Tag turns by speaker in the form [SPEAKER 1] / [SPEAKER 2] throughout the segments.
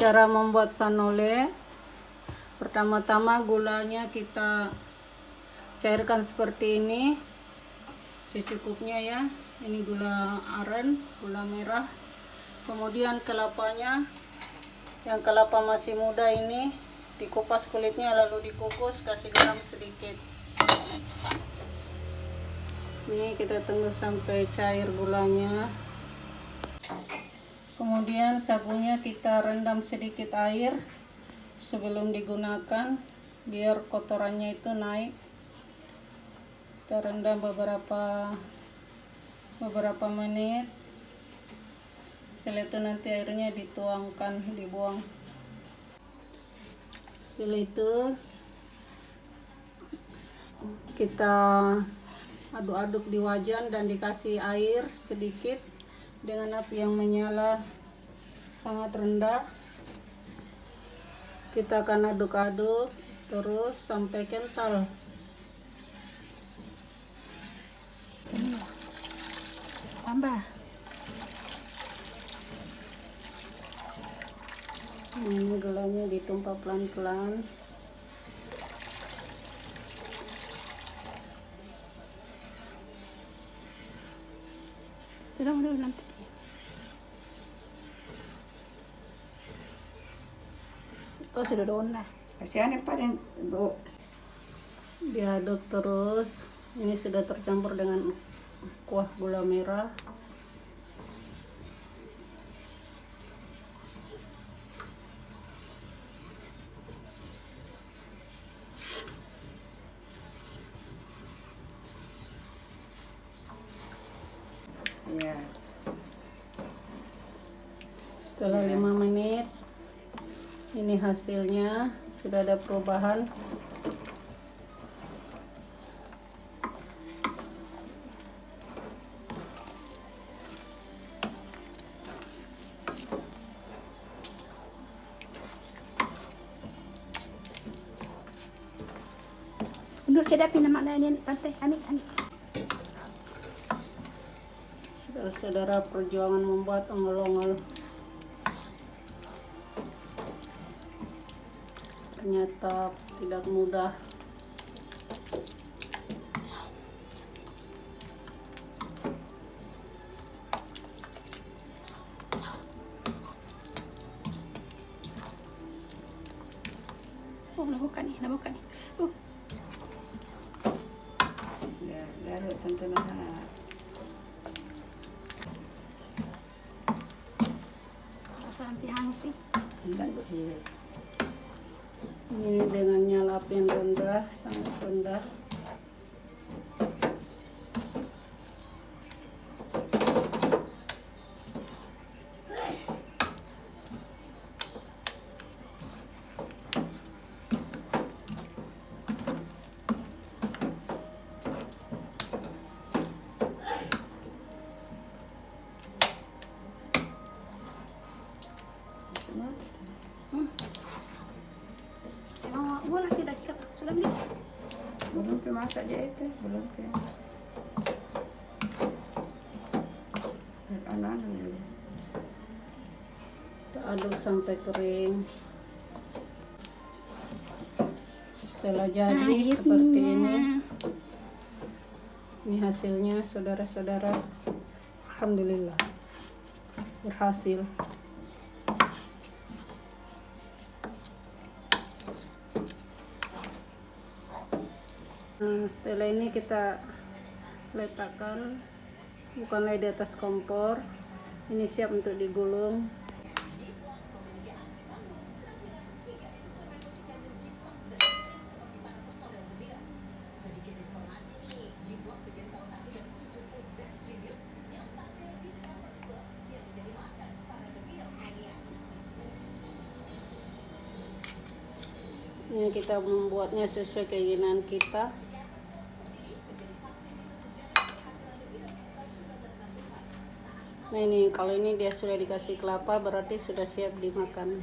[SPEAKER 1] Cara membuat sanole, pertama-tama gulanya kita cairkan seperti ini, secukupnya ya. Ini gula aren, gula merah. Kemudian kelapanya, yang kelapa masih muda ini dikupas kulitnya lalu dikukus, kasih garam sedikit. Ini kita tunggu sampai cair gulanya. Kemudian sabunnya kita rendam sedikit air sebelum digunakan biar kotorannya itu naik. Kita rendam beberapa menit. Setelah itu nanti airnya dituangkan, dibuang. Setelah itu kita aduk-aduk di wajan dan dikasih air sedikit dengan api yang menyala sangat rendah. Kita akan aduk-aduk terus sampai kental.
[SPEAKER 2] Tambah.
[SPEAKER 1] Ini gulanya ditumpah pelan-pelan.
[SPEAKER 2] Sudah dulu nanti. Itu sudah dona. Kasihan paling bu.
[SPEAKER 1] Diaduk terus. Ini sudah tercampur dengan kuah gula merah.
[SPEAKER 2] Ya.
[SPEAKER 1] Setelah 5 menit, ini hasilnya sudah ada perubahan.
[SPEAKER 2] Undur cedapin nama lain tante ani.
[SPEAKER 1] Saudara-saudara, perjuangan membuat ongol-ongol ternyata tidak mudah.
[SPEAKER 2] Oh, nabuka nih. Ya, garuk tante nah. Sampai hangus sih. Enggak sih.
[SPEAKER 1] Ini dengan nyala api yang rendah, sangat rendah.
[SPEAKER 2] Bola tidak sudah beli.
[SPEAKER 3] Belum masak dia itu, belum ke. Anak-anak dulu.
[SPEAKER 1] Kita aduk sampai kering. Setelah jadi seperti ini hasilnya saudara-saudara. Alhamdulillah berhasil. Nah, setelah ini kita letakkan bukanlah di atas kompor. Ini siap untuk digulung. Ini kita membuatnya sesuai keinginan kita. Nah ini kalau ini dia sudah dikasih kelapa berarti sudah siap dimakan.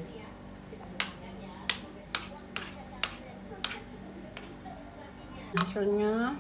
[SPEAKER 1] Hasilnya